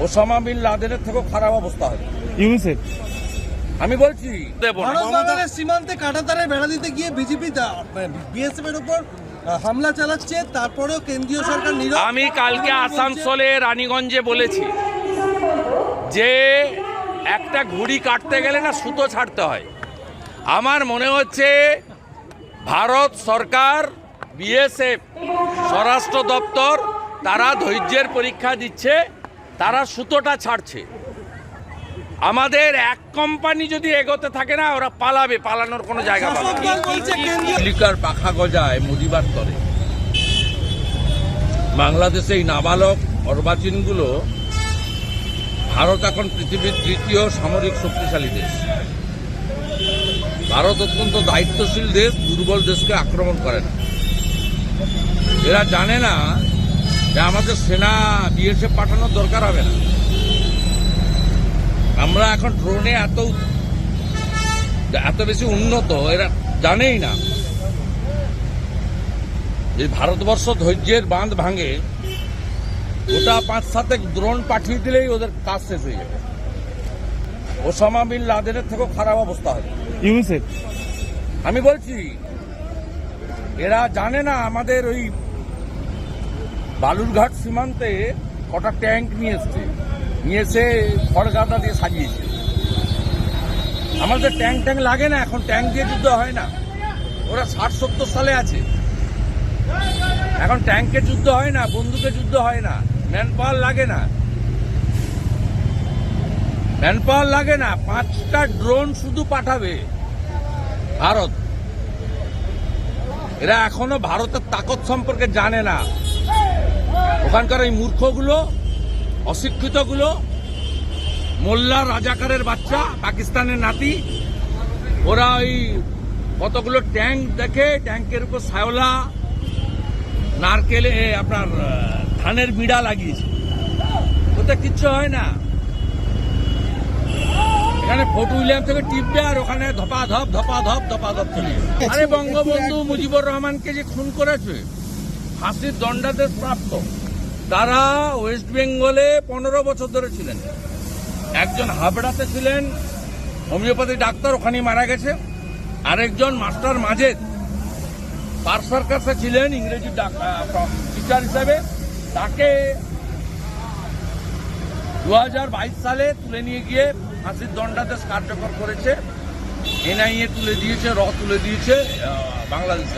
Osama bin লাদেনের থেকেও খারাপ অবস্থা হয়। ইউনিসেফ আমি বলছি ভারত বাংলাদেশ সীমান্তে কাঁটাতারের বেড়া দিতে গিয়ে বিজেপি বিএসএফ এর উপর হামলা চালাচ্ছে, তারপরেও কেন্দ্রীয় সরকার নীরব। আমি কালকে আসানসোলে রানীগঞ্জে বলেছি যে একটা ঘুড়ি কাটতে গেলে না সুতো ছাড়তে হয়। আমার মনে হচ্ছে ভারত সরকার, বিএসএফ, স্বরাষ্ট্র দপ্তর তারা ধৈর্যের পরীক্ষা দিচ্ছে, তারা সুতোটা ছাড়ছে। আমাদের এক কোম্পানি যদি এগোতে থাকে না, ওরা পালাবে, পালানোর কোনো জায়গা পাবে না। শাসক দল বলছে কেন্দ্রীয় চিলিকার পাখা গজায় মুদিবার তরে। বাংলাদেশে এই নাবালক অর্বাচীনগুলো, ভারত এখন পৃথিবীর তৃতীয় সামরিক শক্তিশালী দেশ। ভারত অত্যন্ত দায়িত্বশীল দেশ, দুর্বল দেশকে আক্রমণ করে না। এরা জানে না যে আমাদের সেনা বিএসএফ পাঠানোর দরকার হবে না। আমরা এখন ড্রোনে এত বেশি উন্নত, এরা জানেই না যে ভারতবর্ষ ধৈর্যের বাঁধ ভাঙে, ওটা 5-7 ড্রোন পাঠিয়ে দিলেই ওদের কাজ শেষ হয়ে যাবে। ওসামা বিন লাদেনের থেকেও খারাপ অবস্থা হয়। ইউনিসেফ আমি বলছি এরা জানে না আমাদের ওই বালুরঘাট সীমান্তে কটা ট্যাঙ্ক নিয়ে এসে খড়গাদা দিয়ে সাজিয়েছে। আমাদের ট্যাঙ্ক লাগে না, এখন ট্যাঙ্ক দিয়ে যুদ্ধ হয় না। ওরা 60-70 সালে আছে, এখন ট্যাঙ্কে যুদ্ধ হয় না, বন্দুকে যুদ্ধ হয় না, ম্যান পাওয়ার লাগে না। 5টা ড্রোন শুধু পাঠাবে ভারত। এরা এখনো ভারতের তাকত সম্পর্কে জানে না। ওখানকার এই মূর্খগুলো, অশিক্ষিতগুলো, মোল্লা রাজাকারের বাচ্চা, পাকিস্তানের নাতি, ওরা ওই কতগুলো ট্যাঙ্ক দেখে ট্যাঙ্কের উপর শ্যাওলা, নারকেলে আপনার ধানের বিড়া লাগিয়েছে। ওতে কিচ্ছু হয় না। এখানে ফোর্ট উইলিয়াম থেকে টিপবে আর ওখানে ধপাধপ চলে। আরে বঙ্গবন্ধু মুজিবুর রহমানকে যে খুন করেছে, ফাঁসির দণ্ডাদেশ প্রাপ্ত, তারা ওয়েস্ট বেঙ্গলে 15 বছর ধরে ছিলেন। একজন হাবড়াতে ছিলেন, হোমিওপ্যাথি ডাক্তার, ওখানেই মারা গেছে। আরেকজন মাস্টার মাজেদ পার্ক সার্কাসে ছিলেন, ইংরেজি টিচার হিসাবে। তাকে 2022 সালে তুলে নিয়ে গিয়ে ফাঁসির দণ্ডাদেশ কার্যকর করেছে। এনআইএ তুলে দিয়েছে, তুলে দিয়েছে বাংলাদেশে।